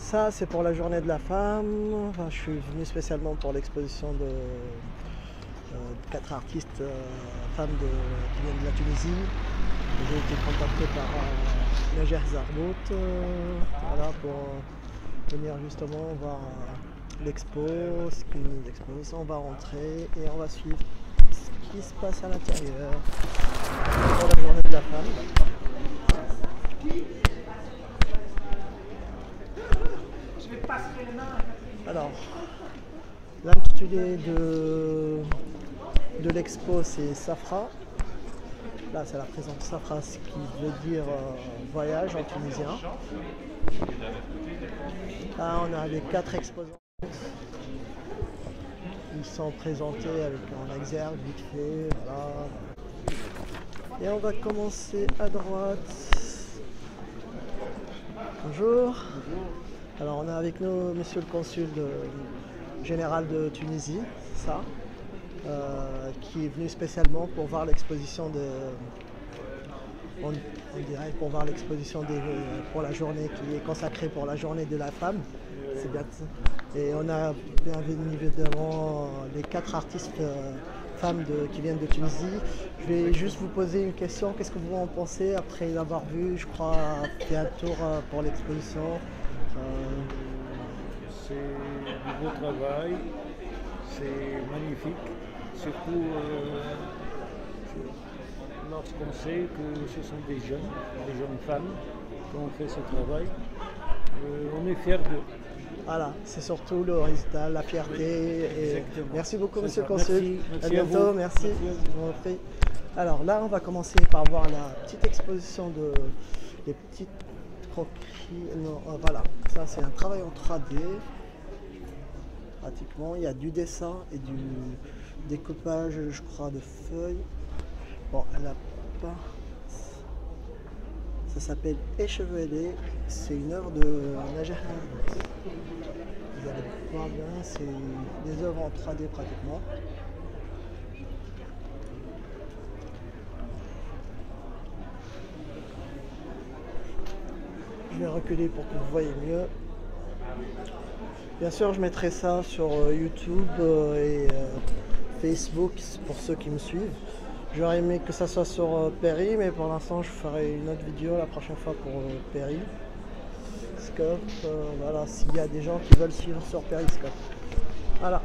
Ça, c'est pour la journée de la femme. Enfin, je suis venu spécialement pour l'exposition de 4 artistes femmes qui viennent de la Tunisie. J'ai été contacté par Najer Zarbout voilà, pour venir justement voir l'expo, ce qu'ils nous exposent. On va rentrer et on va suivre ce qui se passe à l'intérieur pour la journée de la femme. Alors, l'intitulé de l'expo c'est Safra. Là c'est la présente Safra, ce qui veut dire voyage en tunisien. Là on a les 4 exposants. Ils sont présentés avec un exergue vite fait. Voilà. Et on va commencer à droite. Bonjour. Alors on a avec nous monsieur le consul général de Tunisie, ça, qui est venu spécialement pour voir l'exposition on dirait pour voir l'exposition pour la journée qui est consacrée pour la journée de la femme. C'est bien. Et on a bien évidemment les 4 artistes femmes qui viennent de Tunisie. Je vais juste vous poser une question. Qu'est-ce que vous en pensez après l'avoir vu, je crois, fait un tour pour l'exposition? C'est du beau travail, c'est magnifique, surtout lorsqu'on sait que ce sont des jeunes femmes qui ont fait ce travail. On est fiers d'eux. Voilà, c'est surtout le résultat, la fierté. Oui, et merci beaucoup, monsieur le consul. Merci à bientôt, merci. Merci. Je vous en prie. Alors là, on va commencer par voir la petite exposition des petites croqueries. Non, voilà, ça c'est un travail en 3D. Pratiquement, il y a du dessin et du découpage, je crois, de feuilles. Bon, elle n'a pas. Ça s'appelle Échevelé. C'est une œuvre de Najer Zarbout. Vous allez voir bien, c'est des œuvres en 3D pratiquement. Je vais reculer pour que vous voyez mieux. Bien sûr, je mettrai ça sur YouTube et Facebook pour ceux qui me suivent. J'aurais aimé que ça soit sur Perry, mais pour l'instant, je ferai une autre vidéo la prochaine fois pour Perry. Voilà, s'il y a des gens qui veulent suivre sur Periscope. Voilà,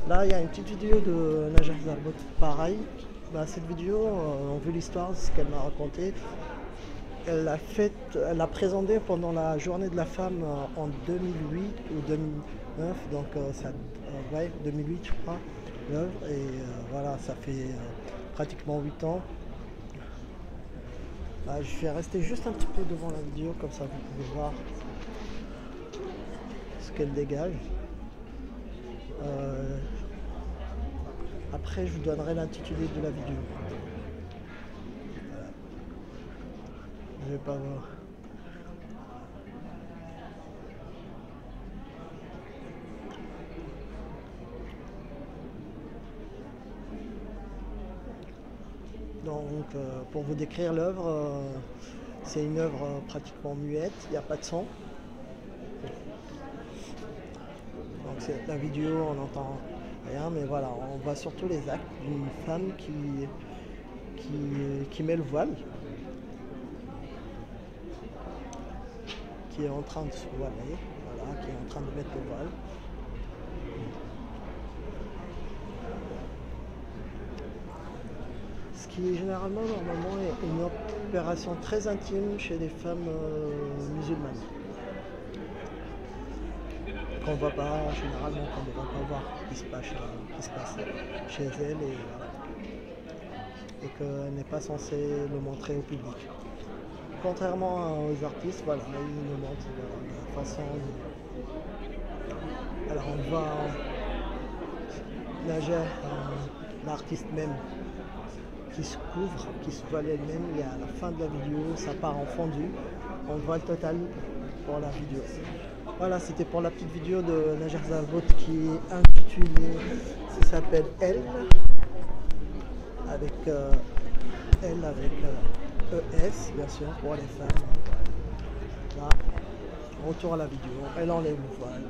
là il y a une petite vidéo de Najer Zarbout, pareil. Cette vidéo, on a vu l'histoire, ce qu'elle m'a raconté. Elle l'a présenté pendant la journée de la femme en 2008 ou 2009, donc ouais, 2008 je crois, l'œuvre, et voilà, ça fait pratiquement 8 ans. Je vais rester juste un petit peu devant la vidéo, comme ça vous pouvez voir ce qu'elle dégage. Après je vous donnerai l'intitulé de la vidéo. Voilà. Je vais pas voir. Donc pour vous décrire l'œuvre, c'est une œuvre pratiquement muette, il n'y a pas de son. Donc c'est la vidéo, on n'entend rien, mais voilà, on voit surtout les actes d'une femme qui met le voile, qui est en train de se voiler, voilà, qui est en train de mettre le voile. Ce qui généralement, normalement, est une opération très intime chez les femmes musulmanes. Qu'on ne voit pas, généralement, qu'on ne va pas voir ce qui se passe chez elles et qu'elle n'est pas censée le montrer au public. Contrairement aux artistes, voilà, ils le montrent de façon. Alors on voit Najer, l'artiste même, qui se couvre, qui se voile elle-même, et à la fin de la vidéo, ça part en fondu. On voit le total pour la vidéo. Voilà, c'était pour la petite vidéo de Najer Zarbout qui est intitulée, ça s'appelle Elle, avec Elle avec ES, bien sûr, pour les femmes. Là, retour à la vidéo, elle enlève le voile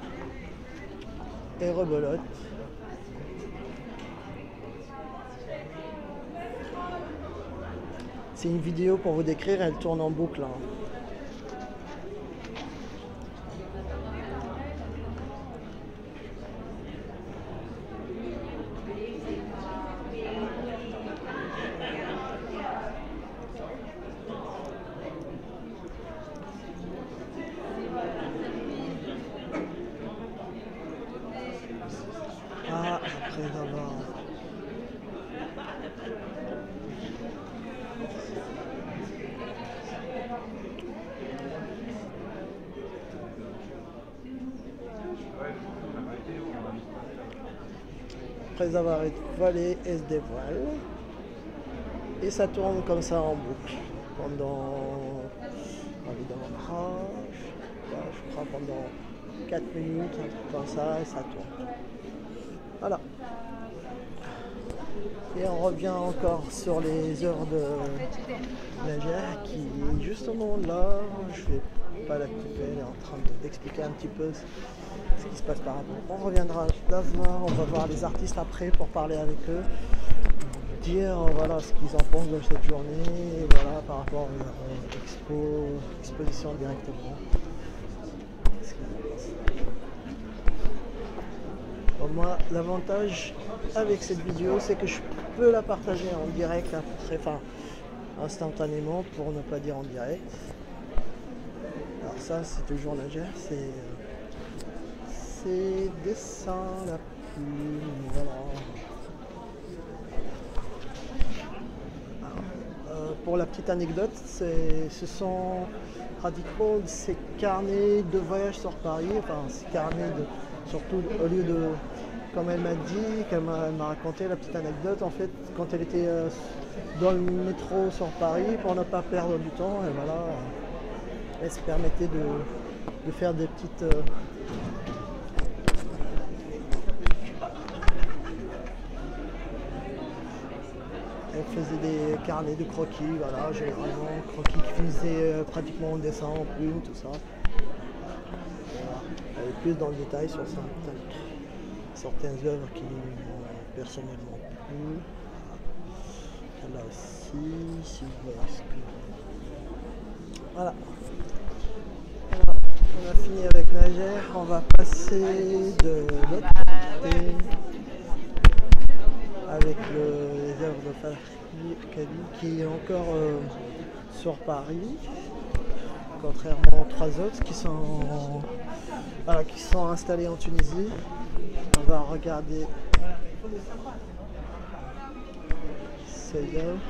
et rebelote. C'est une vidéo pour vous décrire, elle tourne en boucle. Hein. Ah, après avoir... Après avoir voilé, elle se dévoile. Et ça tourne comme ça en boucle. Pendant... évidemment, je crois pendant 4 minutes, un truc comme ça, et ça tourne. Voilà. Et on revient encore sur les heures de Najah qui est justement là. Je vais pas la couper, elle est en train d'expliquer un petit peu ce qui se passe par rapport. On reviendra là, on va voir les artistes après pour parler avec eux, dire voilà ce qu'ils en pensent de cette journée, et voilà par rapport à leur exposition directement. Bon, moi, l'avantage avec cette vidéo, c'est que je peux la partager en direct, enfin instantanément, pour ne pas dire en direct. Alors ça, c'est toujours Najah, c'est dessin, la plume, voilà. Alors, pour la petite anecdote, ce sont pratiquement ces carnets de voyage sur Paris, enfin ces carnets de... Surtout au lieu de, comme elle m'a dit, qu'elle m'a raconté la petite anecdote, en fait, quand elle était dans le métro sur Paris, pour ne pas perdre du temps, et voilà, elle se permettait de faire des petites... elle faisait des carnets de croquis, voilà, généralement, croquis qui faisaient pratiquement en dessin, en plume, tout ça. Plus dans le détail sur certaines œuvres qui m'ont personnellement plu. Là aussi, si vous voyez ce que... Voilà. On a fini avec Najah, on va passer de l'autre côté avec les œuvres de Fahri qui est encore sur Paris. Contrairement aux 3 autres qui sont installés en Tunisie. On va regarder ces œuvres.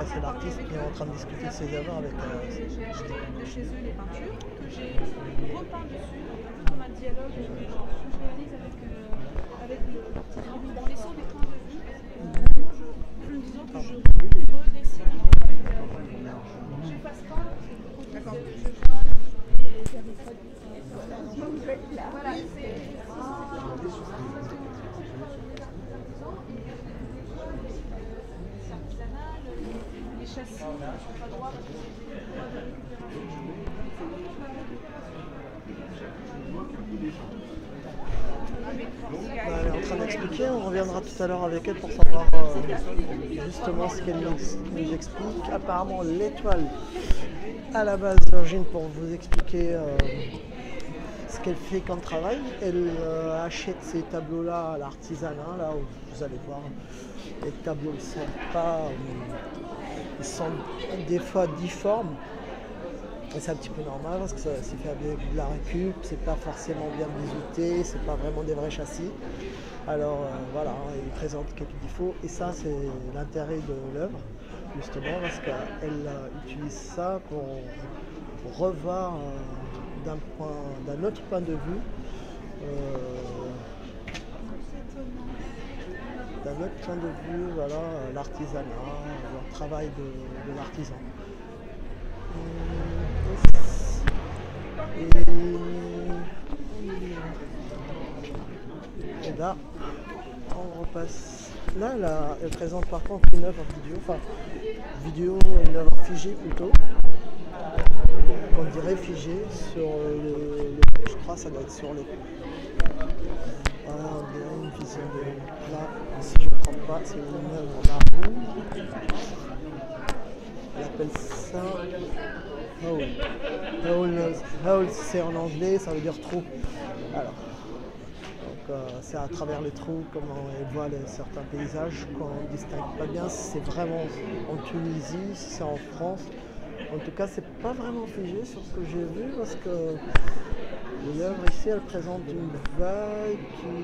C'est l'artiste qui est en train de discuter de ses œuvres avec... J'ai acheté de chez eux les peintures que j'ai repeint dessus, comme un dialogue que je réalise avec le, en laissant des points de vue. Disons que je redessine. Je ne passe pas, je vois voilà, c'est... Châssis, à droite. Elle est en train d'expliquer, on reviendra tout à l'heure avec elle pour savoir justement ce qu'elle nous explique. Apparemment l'étoile à la base d'origine, pour vous expliquer ce qu'elle fait comme travail, elle achète ces tableaux-là à l'artisanat, là où vous allez voir, les tableaux ne sont pas... ils sont des fois difformes, et c'est un petit peu normal parce que c'est fait avec de la récup, c'est pas forcément bien bisuté, c'est pas vraiment des vrais châssis. Alors voilà, il présente quelques défauts, et ça c'est l'intérêt de l'œuvre, justement, parce qu'elle utilise ça pour revoir d'un autre point de vue d'un autre point de vue, voilà, l'artisanat, le travail de l'artisan. Et là, on repasse. Là, elle présente par contre une œuvre vidéo, une œuvre figée plutôt. On dirait figée sur je crois que ça doit être sur les. Voilà, on dirait une vision de. Là, si je ne me trompe pas, c'est une œuvre marine. Elle appelle ça. Howl, c'est en anglais, ça veut dire trou. Alors. C'est à travers les trous, comment on voit certains paysages qu'on ne distingue pas bien si c'est vraiment en Tunisie, si c'est en France. En tout cas, c'est pas vraiment figé sur ce que j'ai vu parce que l'œuvre ici, elle présente une vague qui...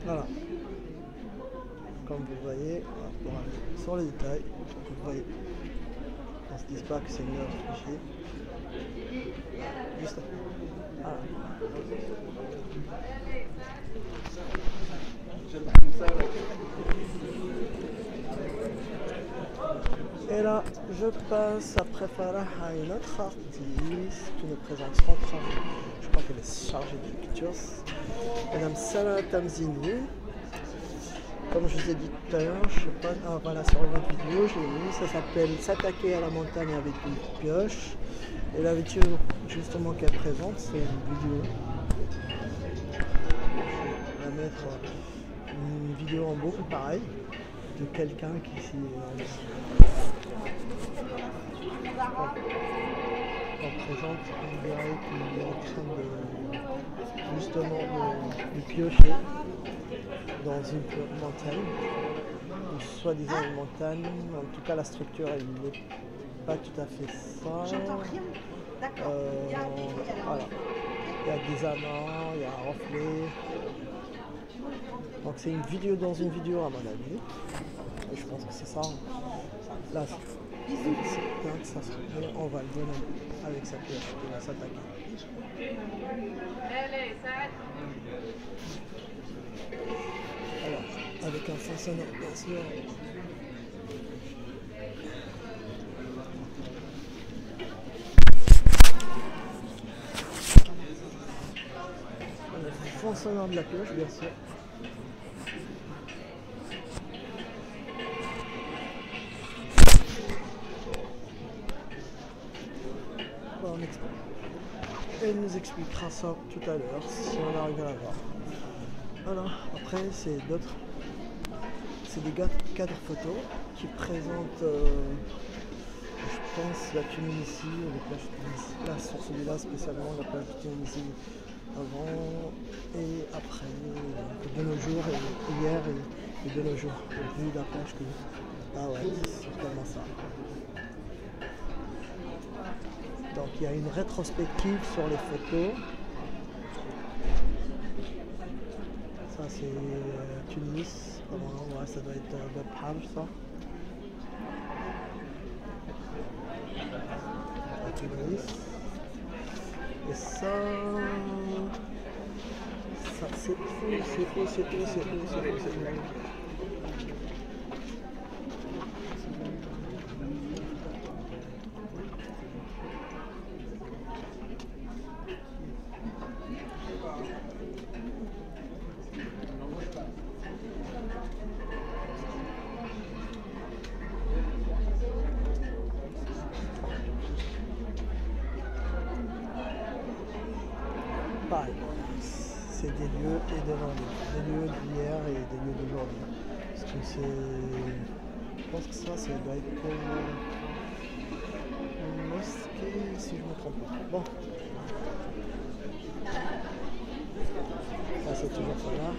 Voilà. Comme vous voyez, pour aller sur les détails, vous voyez, on ne se dit pas que c'est une œuvre figée. Juste là. Voilà. Et là, je passe après Farah à une autre artiste qui nous présente son travail. Je crois qu'elle est chargée de pictures. Madame Salah Tamzini. Comme je vous ai dit tout à l'heure, je sais pas, voilà, sur une autre vidéo, je l'ai mis, ça s'appelle S'attaquer à la montagne avec une pioche. Et la vidéo justement qu'elle présente, c'est une vidéo. Je vais mettre une vidéo en boucle pareil de quelqu'un qui s'y on présente, on dirait qu'il est en train de justement de piocher dans une montagne, ou soi-disant une montagne, en tout cas la structure elle n'est pas tout à fait ça. J'entends rien. D'accord. Voilà. Il y a des amants, il y a un reflet. Donc c'est une vidéo dans une vidéo à mon avis. Et je pense que c'est ça. Là, c'est bien que ça se fait. On va le donner avec sa pioche. Il va s'attaquer. Alors, avec un fond sonore, bien sûr. Le fond sonore de la pioche, bien sûr. Bon, elle nous expliquera ça tout à l'heure si on arrive à la voir. Voilà, après c'est d'autres. C'est des cadres photos qui présentent, je pense, la Tunisie, les plages de Tunisie. Là, sur celui-là spécialement, la plage de Tunisie avant et après, de nos jours, et hier et de nos jours. Vu la plage que. Ah ouais, c'est vraiment ça. Donc il y a une rétrospective sur les photos. Ça c'est Tunis. Ouais, ça doit être Babham, ça. Tunis. Et ça c'est où. Pareil, c'est des lieux et des lieux d'hier et des lieux d'aujourd'hui. Parce que c'est. Je pense que ça doit être une mosquée, si je ne me trompe pas. Bon. Ça c'est toujours ça là.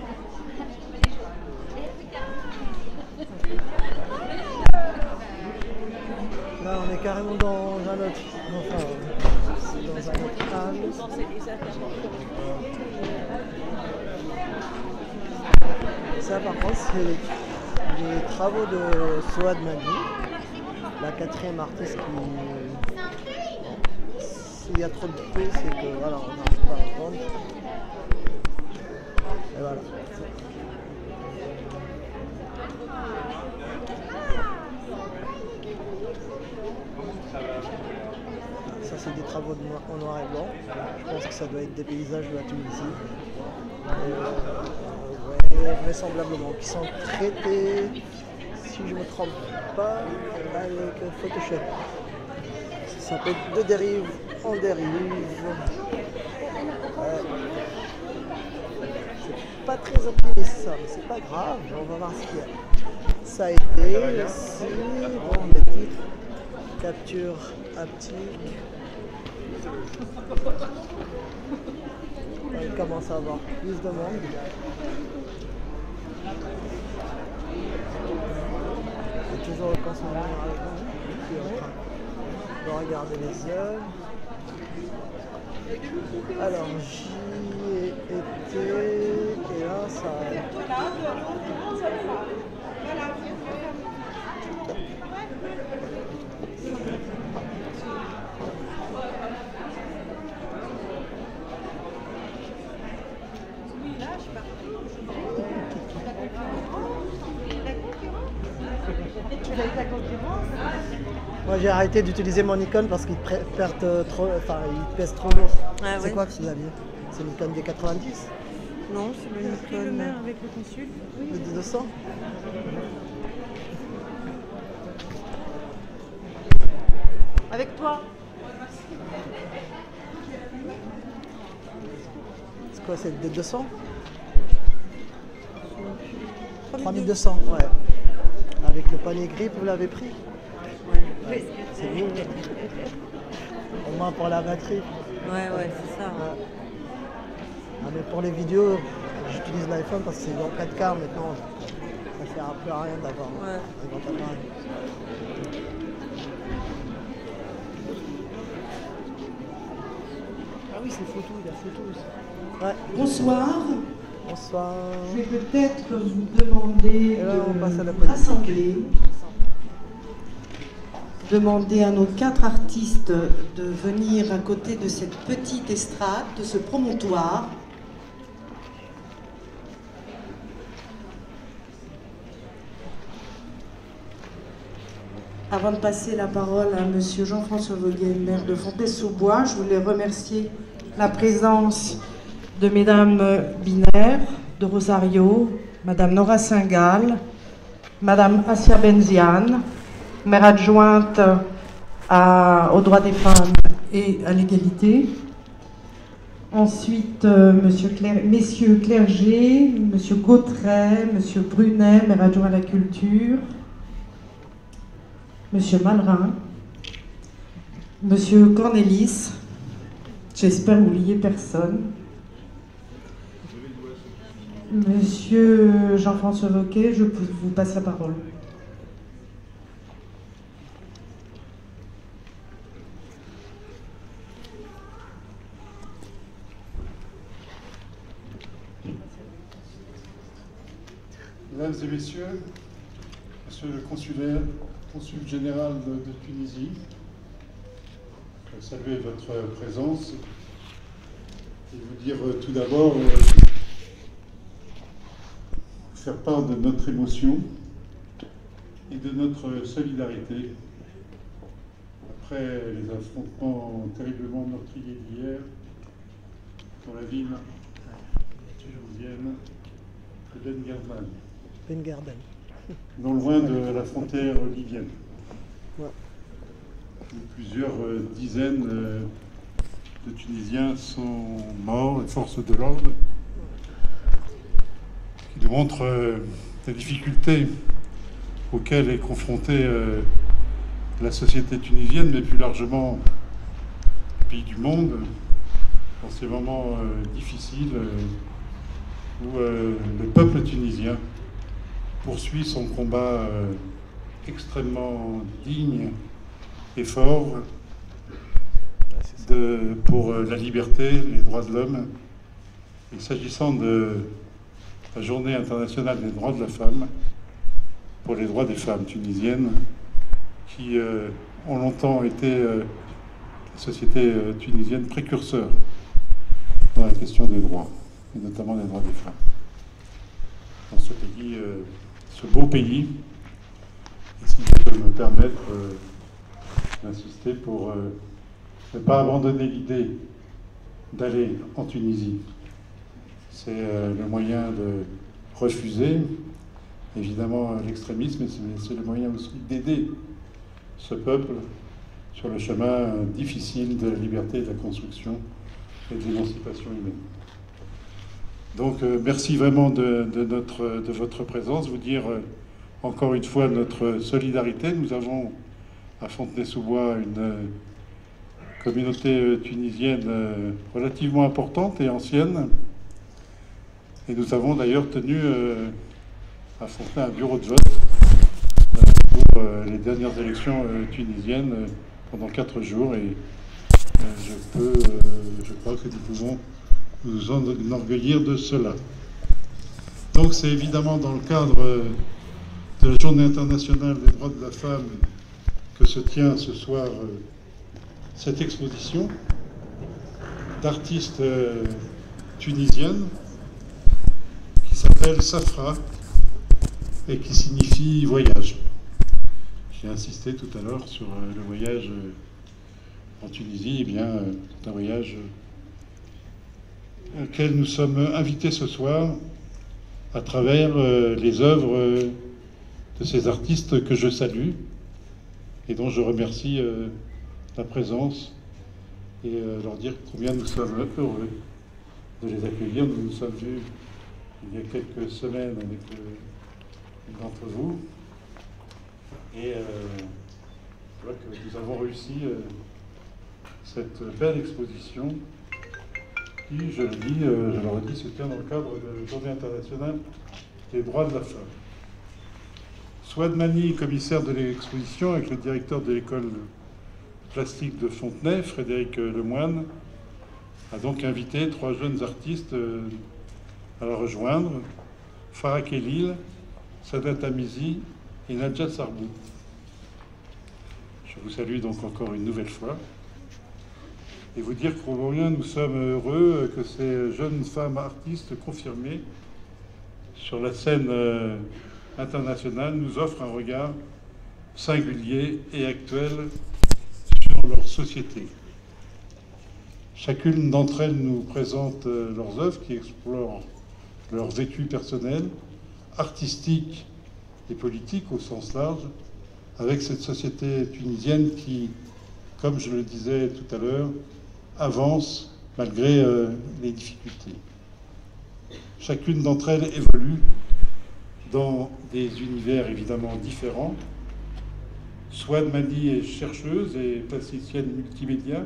Là on est carrément dans un autre. Enfin, dans un autre hall. Ça par contre c'est les travaux de Souad Mali, la 4e artiste qui... Bon, s'il y a trop de bruit c'est que voilà, on n'arrive pas à entendre. Et voilà. c'est des travaux en noir et blanc. Je pense que ça doit être des paysages de la Tunisie. Ouais, vraisemblablement, qui sont traités, si je ne me trompe pas, avec Photoshop. Ça s'appelle De dérive en dérive. C'est pas très optimiste ça, mais c'est pas grave, on va voir ce qu'il y a. Ça a été aussi, bon, le titre, capture haptique. On commence à avoir plus de monde. C'est toujours le consommateur qui est en train de regarder les œuvres. Alors j'y ai été et là ça. Moi j'ai arrêté d'utiliser mon Nikon parce qu'il pèse trop lourd. Ah, c'est ouais. quoi que vous aviez? C'est le Nikon D90? Non, c'est le Pris le Nikon. main avec le consul. Oui. Le D200? Avec toi. C'est quoi, c'est le D200? 3200, ouais. Avec le panier grip, vous l'avez pris? Oui. C'est mieux. Au moins pour la batterie. Ouais, c'est ça. Ouais. Ah, mais pour les vidéos, j'utilise l'iPhone parce que c'est en 4K maintenant. Ça ne sert plus à rien d'avoir un grand appareil. Ah oui, c'est photo, il y a photo aussi. Ouais. Bonsoir. Bonsoir. Je vais peut-être vous demander Et là, on passe à la de politique. rassembler, demander à nos 4 artistes de venir à côté de cette petite estrade, de ce promontoire. Avant de passer la parole à Monsieur Jean-François Voguet, maire de Fontaine-sous-Bois, je voulais remercier la présence de Mesdames Binaire, de Rosario, Madame Nora Saint-Gall, Madame Assia Benziane, maire adjointe aux droits des femmes et à l'égalité. Ensuite, Messieurs Clerget, Monsieur Gautret, Monsieur Brunet, maire adjoint à la culture, Monsieur Malrin, Monsieur Cornelis, j'espère oublier personne, Monsieur Jean-François Voguet, je vous passe la parole. Mesdames et messieurs, Monsieur le consul général de Tunisie, je veux saluer votre présence et vous dire tout d'abord, faire part de notre émotion et de notre solidarité après les affrontements terriblement meurtriers d'hier dans la ville tunisienne de Ben Garden. non loin de la frontière libyenne. Ouais. Plusieurs dizaines de Tunisiens sont morts, les forces de l'ordre, qui nous montrent les difficultés auxquelles est confrontée la société tunisienne, mais plus largement les pays du monde, dans ces moments difficiles où le peuple tunisien poursuit son combat extrêmement digne et fort pour la liberté, les droits de l'homme. Et s'agissant de la Journée internationale des droits de la femme, pour les droits des femmes tunisiennes, qui ont longtemps été la société tunisienne précurseur dans la question des droits, et notamment des droits des femmes. Dans ce pays, ce beau pays, et si je peux me permettre d'insister pour ne pas abandonner l'idée d'aller en Tunisie. C'est le moyen de refuser, évidemment, l'extrémisme, mais c'est le moyen aussi d'aider ce peuple sur le chemin difficile de la liberté, de la construction et de l'émancipation humaine. Donc, merci vraiment de votre présence. Vous dire encore une fois notre solidarité. Nous avons à Fontenay-sous-Bois une communauté tunisienne relativement importante et ancienne. Et nous avons d'ailleurs tenu à Fontenay un bureau de vote pour les dernières élections tunisiennes pendant 4 jours. Et je crois que nous pouvons nous enorgueillir de cela. Donc c'est évidemment dans le cadre de la Journée internationale des droits de la femme que se tient ce soir cette exposition d'artistes tunisiennes qui s'appelle Safra et qui signifie voyage. J'ai insisté tout à l'heure sur le voyage en Tunisie. Eh bien, c'est un voyage auquel nous sommes invités ce soir à travers les œuvres de ces artistes que je salue et dont je remercie la présence et leur dire combien nous sommes heureux de les accueillir. Nous nous sommes vus il y a quelques semaines avec une d'entre vous et je vois que nous avons réussi cette belle exposition qui, je le dis, je le redis, se tient dans le cadre de la Journée internationale des droits de la femme. Souad Mani, commissaire de l'exposition, avec le directeur de l'école plastique de Fontenay, Frédéric Lemoine, a donc invité 3 jeunes artistes à la rejoindre, Farah Khelil, Sadat Tamizi et Najat Sarbou. Je vous salue donc encore une nouvelle fois et vous dire combien nous sommes heureux que ces jeunes femmes artistes confirmées sur la scène internationale nous offrent un regard singulier et actuel sur leur société. Chacune d'entre elles nous présente leurs œuvres qui explorent leur vécu personnel, artistique et politique au sens large, avec cette société tunisienne qui, comme je le disais tout à l'heure, avance malgré les difficultés. Chacune d'entre elles évolue dans des univers évidemment différents. Souad Mani est chercheuse et plasticienne multimédia.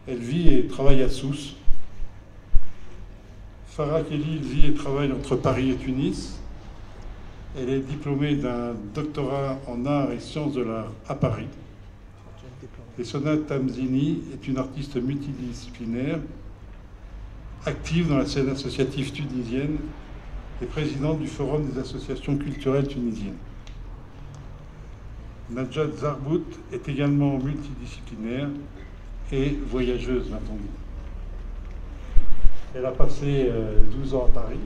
Elle vit et travaille à Sousse. Farah Khelil vit et travaille entre Paris et Tunis. Elle est diplômée d'un doctorat en arts et sciences de l'art à Paris. Et Sadat Tamizi est une artiste multidisciplinaire, active dans la scène associative tunisienne et présidente du Forum des associations culturelles tunisiennes. Najat Sarbou est également multidisciplinaire et voyageuse, m'a-t-on dit. Elle a passé 12 ans à Paris.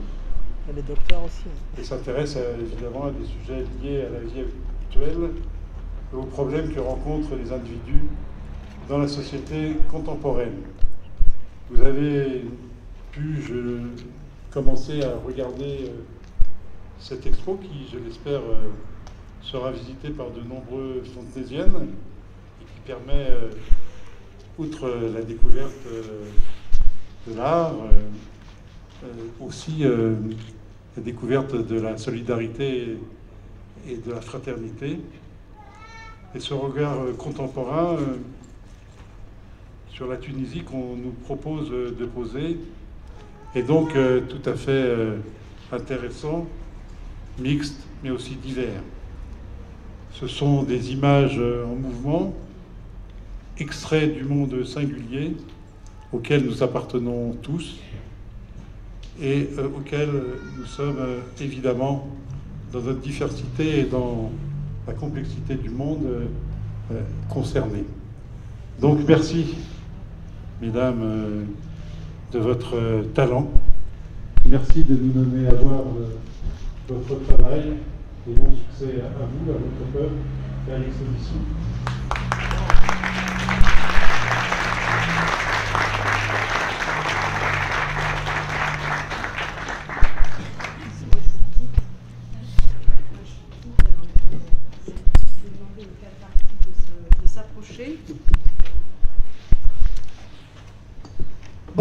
Elle est docteur aussi. Et s'intéresse évidemment à des sujets liés à la vie actuelle et aux problèmes que rencontrent les individus dans la société contemporaine. Vous avez pu commencer à regarder cette expo qui, je l'espère, sera visitée par de nombreux fontenaisiennes et qui permet, outre la découverte de l'art, aussi la découverte de la solidarité et de la fraternité. Et ce regard contemporain sur la Tunisie qu'on nous propose de poser est donc tout à fait intéressant, mixte, mais aussi divers. Ce sont des images en mouvement, extraits du monde singulier auquel nous appartenons tous et auquel nous sommes évidemment, dans notre diversité et dans la complexité du monde, concernés. Donc merci, mesdames, de votre talent. Merci de nous donner à voir votre travail et bon succès à vous, à votre peuple et à l'exposition.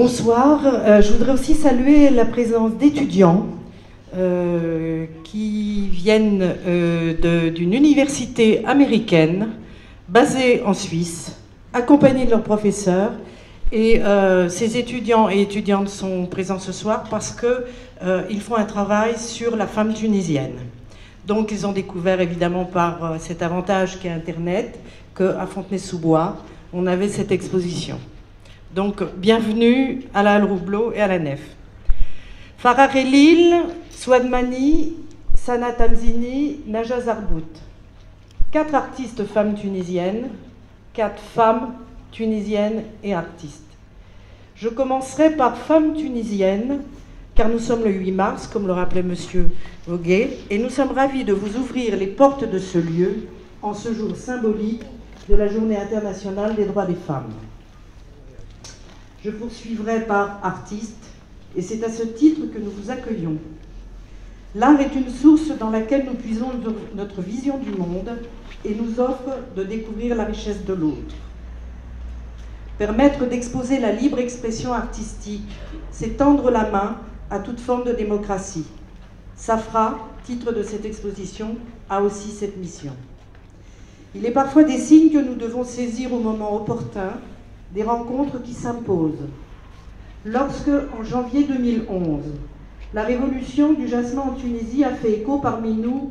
Bonsoir. Je voudrais aussi saluer la présence d'étudiants qui viennent d'une université américaine basée en Suisse, accompagnés de leurs professeurs. Et ces étudiants et étudiantes sont présents ce soir parce qu'ils font un travail sur la femme tunisienne. Donc ils ont découvert évidemment par cet avantage qu'est Internet qu'à Fontenay-sous-Bois, on avait cette exposition. Donc bienvenue à la Halle Roubleau et à la Nef. Farah Khelil, Souad Mani, Sana Tamzini, Naja Zarbout. 4 artistes femmes tunisiennes, 4 femmes tunisiennes et artistes. Je commencerai par femmes tunisiennes, car nous sommes le 8 mars, comme le rappelait Monsieur Voguet, et nous sommes ravis de vous ouvrir les portes de ce lieu en ce jour symbolique de la Journée internationale des droits des femmes. Je poursuivrai par artistes, et c'est à ce titre que nous vous accueillons. L'art est une source dans laquelle nous puisons notre vision du monde et nous offre de découvrir la richesse de l'autre. Permettre d'exposer la libre expression artistique, c'est tendre la main à toute forme de démocratie. Safra, titre de cette exposition, a aussi cette mission. Il est parfois des signes que nous devons saisir au moment opportun, des rencontres qui s'imposent. Lorsque, en janvier 2011, la révolution du jasmin en Tunisie a fait écho parmi nous,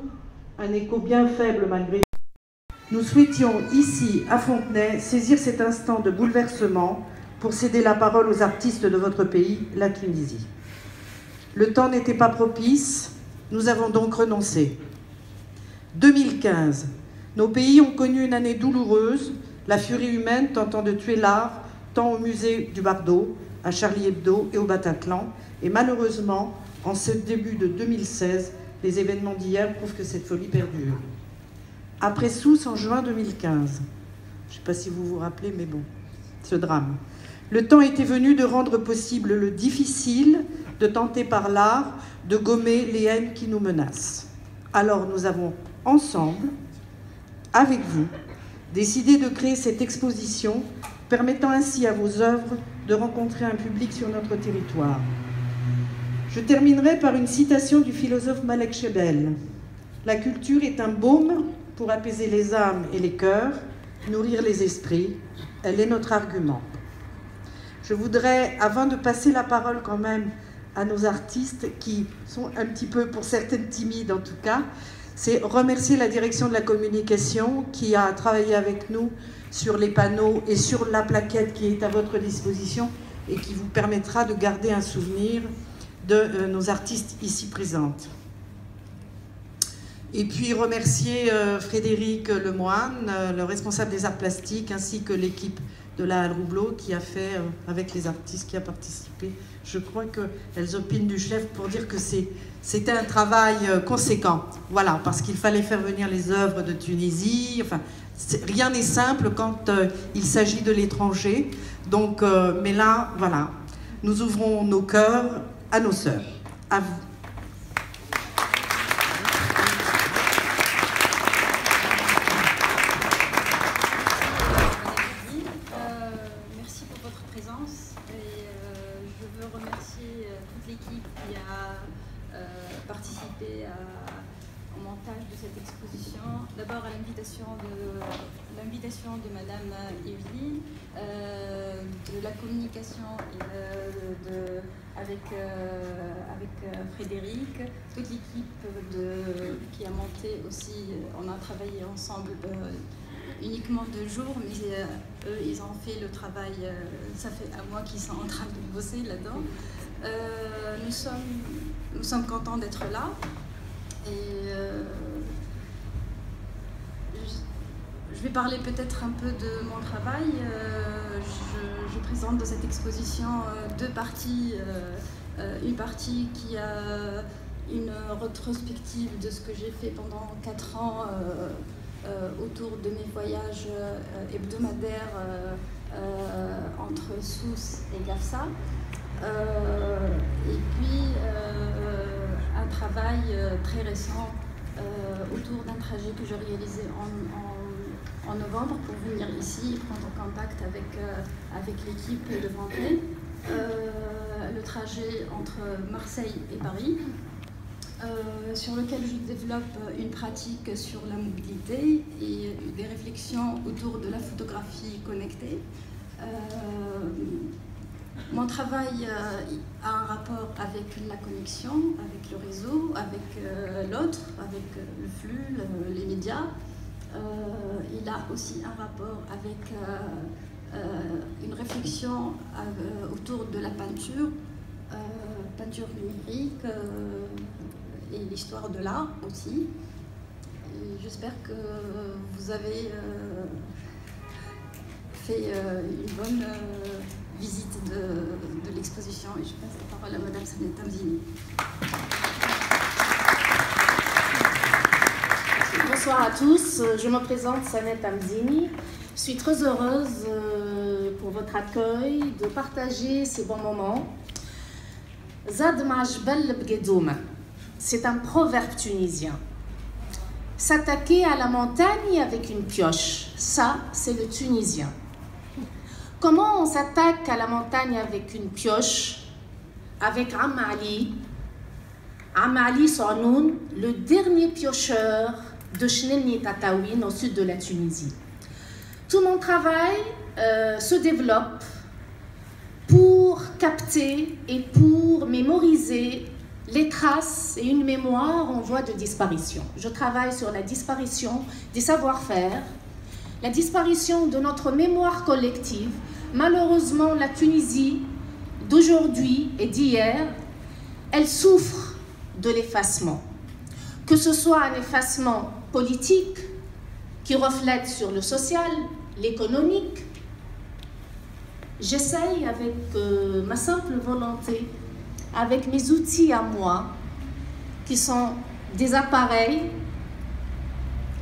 un écho bien faible malgré tout, nous souhaitions ici, à Fontenay, saisir cet instant de bouleversement pour céder la parole aux artistes de votre pays, la Tunisie. Le temps n'était pas propice, nous avons donc renoncé. 2015, nos pays ont connu une année douloureuse, la furie humaine tentant de tuer l'art, tant au musée du Bardo, à Charlie Hebdo et au Bataclan, et malheureusement, en ce début de 2016, les événements d'hier prouvent que cette folie perdure. Après Sousse, en juin 2015, je ne sais pas si vous vous rappelez, mais bon, ce drame. Le temps était venu de rendre possible le difficile, de tenter par l'art de gommer les haines qui nous menacent. Alors nous avons ensemble, avec vous, décidé de créer cette exposition, permettant ainsi à vos œuvres de rencontrer un public sur notre territoire. Je terminerai par une citation du philosophe Malek Chebel. La culture est un baume pour apaiser les âmes et les cœurs, nourrir les esprits. Elle est notre argument. Je voudrais, avant de passer la parole quand même à nos artistes, qui sont un petit peu, pour certaines timides en tout cas, c'est remercier la direction de la communication qui a travaillé avec nous sur les panneaux et sur la plaquette qui est à votre disposition et qui vous permettra de garder un souvenir de nos artistes ici présentes. Et puis remercier Frédéric Lemoine, le responsable des arts plastiques, ainsi que l'équipe de la Halle Roubleau qui a fait, avec les artistes qui a participé, je crois qu'elles opinent du chef pour dire que c'était un travail conséquent. Voilà, parce qu'il fallait faire venir les œuvres de Tunisie. Enfin, rien n'est simple quand il s'agit de l'étranger. Donc, mais là, voilà, nous ouvrons nos cœurs à nos sœurs. À vous. Merci pour votre présence et je veux remercier toute l'équipe qui a participé au montage de cette exposition. D'abord à l'invitation de Madame Evelyne, de la communication avec Frédéric, toute l'équipe qui a monté aussi. On a travaillé ensemble uniquement 2 jours, mais eux, ils ont fait le travail. Ça fait un mois qu'ils sont en train de bosser là-dedans. Nous sommes contents d'être là. Et je vais parler peut-être un peu de mon travail. Je présente dans cette exposition 2 parties. Une partie qui a une rétrospective de ce que j'ai fait pendant 4 ans autour de mes voyages hebdomadaires entre Sousse et Gafsa. Et puis un travail très récent autour d'un trajet que j'ai réalisé en novembre pour venir ici prendre contact avec l'équipe de Fontenay. le trajet entre Marseille et Paris, sur lequel je développe une pratique sur la mobilité et des réflexions autour de la photographie connectée. Mon travail a un rapport avec la connexion, avec le réseau, avec l'autre, avec le flux, les médias. Il a aussi un rapport avec une réflexion autour de la peinture, peinture numérique et l'histoire de l'art aussi. J'espère que vous avez fait une bonne visite de l'exposition et je passe la parole à Madame Sanet Tamzini. Bonsoir à tous, je me présente Sanet Tamzini. Je suis très heureuse pour votre accueil, de partager ces bons moments. Zad ma'jbal bgedoum, c'est un proverbe tunisien. S'attaquer à la montagne avec une pioche, ça c'est le tunisien. Comment on s'attaque à la montagne avec une pioche? Avec Am Ali Sonoun, le dernier piocheur de Chnelni Tataouine au sud de la Tunisie. Tout mon travail se développe pour capter et pour mémoriser les traces et une mémoire en voie de disparition. Je travaille sur la disparition des savoir-faire, la disparition de notre mémoire collective. Malheureusement, la Tunisie d'aujourd'hui et d'hier, elle souffre de l'effacement. Que ce soit un effacement politique qui reflète sur le social, l'économique. J'essaye avec ma simple volonté, avec mes outils à moi, qui sont des appareils.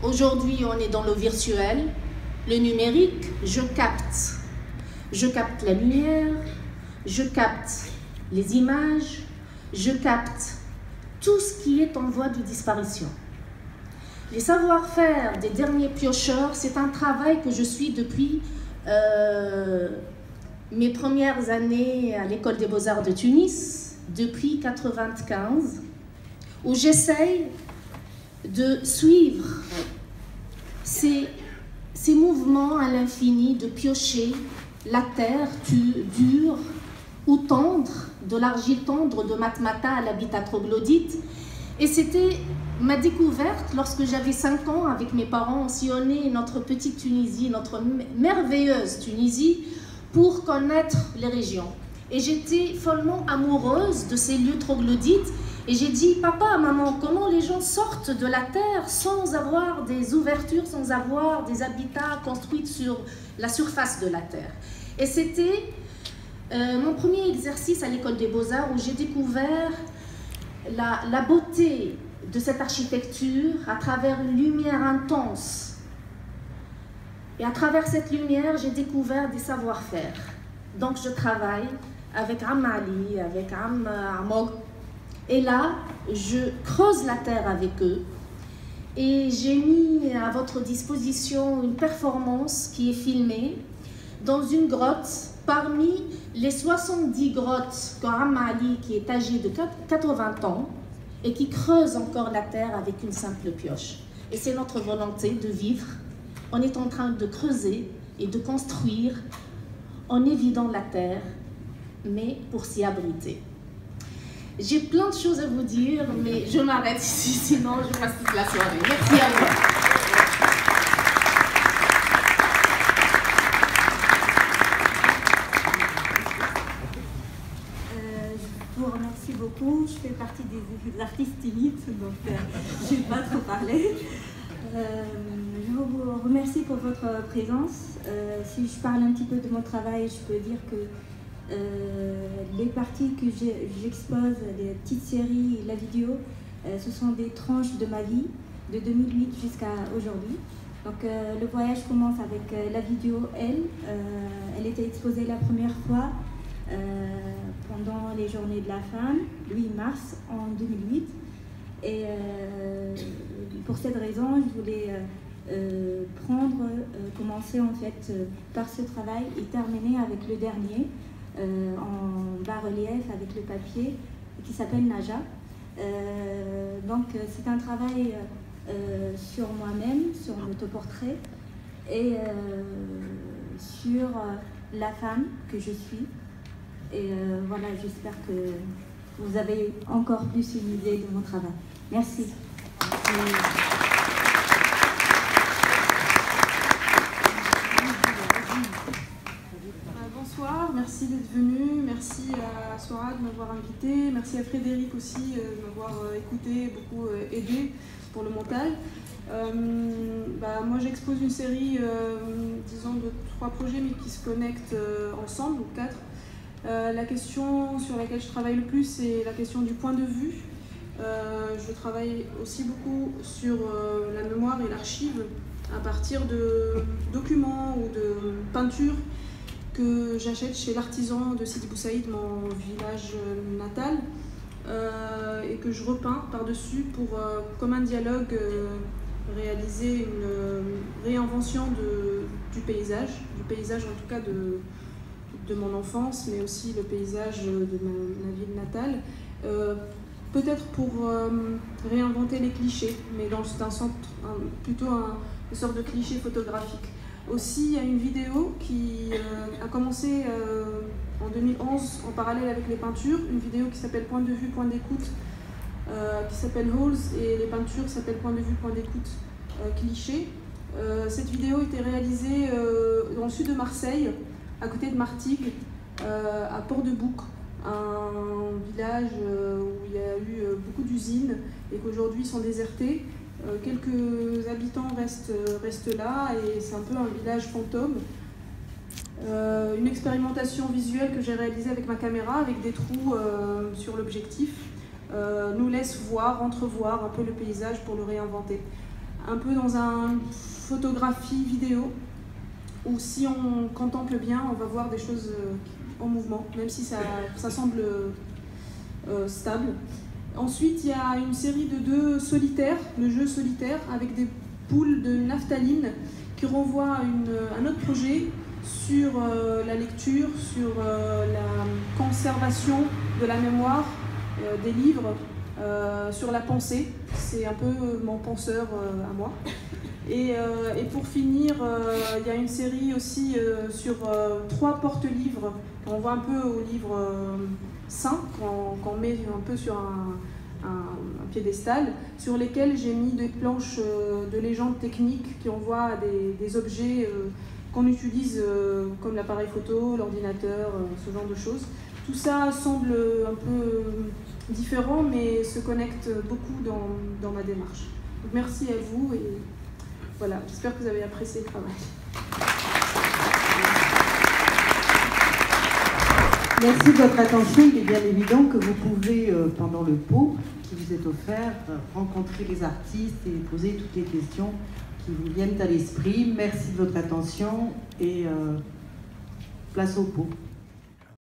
Aujourd'hui, on est dans le virtuel, le numérique, je capte la lumière, je capte les images, je capte tout ce qui est en voie de disparition. Les savoir-faire des derniers piocheurs, c'est un travail que je suis depuis mes premières années à l'École des Beaux-Arts de Tunis, depuis 1995, où j'essaye de suivre ces mouvements à l'infini, de piocher la terre dure ou tendre, de l'argile tendre de Matmata à l'habitat troglodyte. Et c'était ma découverte lorsque j'avais 5 ans, avec mes parents, on sillonnait notre petite Tunisie, notre merveilleuse Tunisie, pour connaître les régions. Et j'étais follement amoureuse de ces lieux troglodytes. Et j'ai dit, papa, maman, comment les gens sortent de la terre sans avoir des ouvertures, sans avoir des habitats construits sur la surface de la terre. Et c'était mon premier exercice à l'École des Beaux-Arts où j'ai découvert la beauté de cette architecture à travers une lumière intense. Et à travers cette lumière, j'ai découvert des savoir-faire. Donc je travaille avec Am Ali, avec Amog. Et là, je creuse la terre avec eux. Et j'ai mis à votre disposition une performance qui est filmée dans une grotte parmi les 70 grottes qu'Am Ali, qui est âgé de 80 ans, et qui creuse encore la terre avec une simple pioche. Et c'est notre volonté de vivre. On est en train de creuser et de construire en évidant la terre, mais pour s'y abriter. J'ai plein de choses à vous dire, mais je m'arrête ici, sinon je passe toute la soirée. Merci à vous. Je vous remercie beaucoup. Je fais partie des artistes timides, donc je ne vais pas trop parler. Je vous remercie pour votre présence. Si je parle un petit peu de mon travail, je peux dire que les parties que j'expose, les petites séries, la vidéo, ce sont des tranches de ma vie, de 2008 jusqu'à aujourd'hui. Donc le voyage commence avec la vidéo elle était exposée la première fois pendant les Journées de la Femme, le 8 mars en 2008. Et pour cette raison, je voulais commencer en fait par ce travail et terminer avec le dernier, en bas-relief avec le papier qui s'appelle Naja. Donc c'est un travail sur moi-même, sur mon autoportrait et sur la femme que je suis. Et voilà, j'espère que vous avez encore plus une idée de mon travail. Merci. Bonsoir, merci d'être venu, merci à Sora de m'avoir invité, merci à Frédéric aussi de m'avoir écouté, beaucoup aidé pour le montage. Moi j'expose une série, disons, de 3 projets mais qui se connectent ensemble, ou 4. La question sur laquelle je travaille le plus, c'est la question du point de vue. Je travaille aussi beaucoup sur la mémoire et l'archive à partir de documents ou de peintures que j'achète chez l'artisan de Sidi Bou Saïd, mon village natal, et que je repeins par-dessus pour, comme un dialogue, réaliser une réinvention du paysage en tout cas de mon enfance, mais aussi le paysage de ma ville natale. Peut-être pour réinventer les clichés, mais dans un centre, plutôt une sorte de cliché photographique. Aussi, il y a une vidéo qui a commencé en 2011 en parallèle avec les peintures, une vidéo qui s'appelle Point de vue, point d'écoute, qui s'appelle Halls, et les peintures s'appellent Point de vue, point d'écoute, cliché. Cette vidéo était réalisée dans le sud de Marseille, à côté de Martigues, à Port-de-Bouc, un village où il y a eu beaucoup d'usines et qu'aujourd'hui sont désertés. Quelques habitants restent là et c'est un peu un village fantôme. Une expérimentation visuelle que j'ai réalisée avec ma caméra, avec des trous sur l'objectif, nous laisse entrevoir un peu le paysage pour le réinventer. Un peu dans une photographie vidéo, où si on contemple bien, on va voir des choses en mouvement, même si ça semble stable. Ensuite, il y a une série de 2 solitaires, le jeu solitaire, avec des poules de naphtaline qui renvoient à un autre projet sur la lecture, sur la conservation de la mémoire des livres, sur la pensée. C'est un peu mon penseur à moi. Et pour finir, il y a une série aussi sur 3 porte-livres qu'on voit un peu au livre saint, qu'on met un peu sur un piédestal, sur lesquels j'ai mis des planches de légendes techniques qui envoient à des objets qu'on utilise comme l'appareil photo, l'ordinateur, ce genre de choses. Tout ça semble un peu différent, mais se connecte beaucoup dans ma démarche. Donc merci à vous et voilà, j'espère que vous avez apprécié le travail. Merci de votre attention. Il est bien évident que vous pouvez, pendant le pot qui vous est offert, rencontrer les artistes et poser toutes les questions qui vous viennent à l'esprit. Merci de votre attention et place au pot.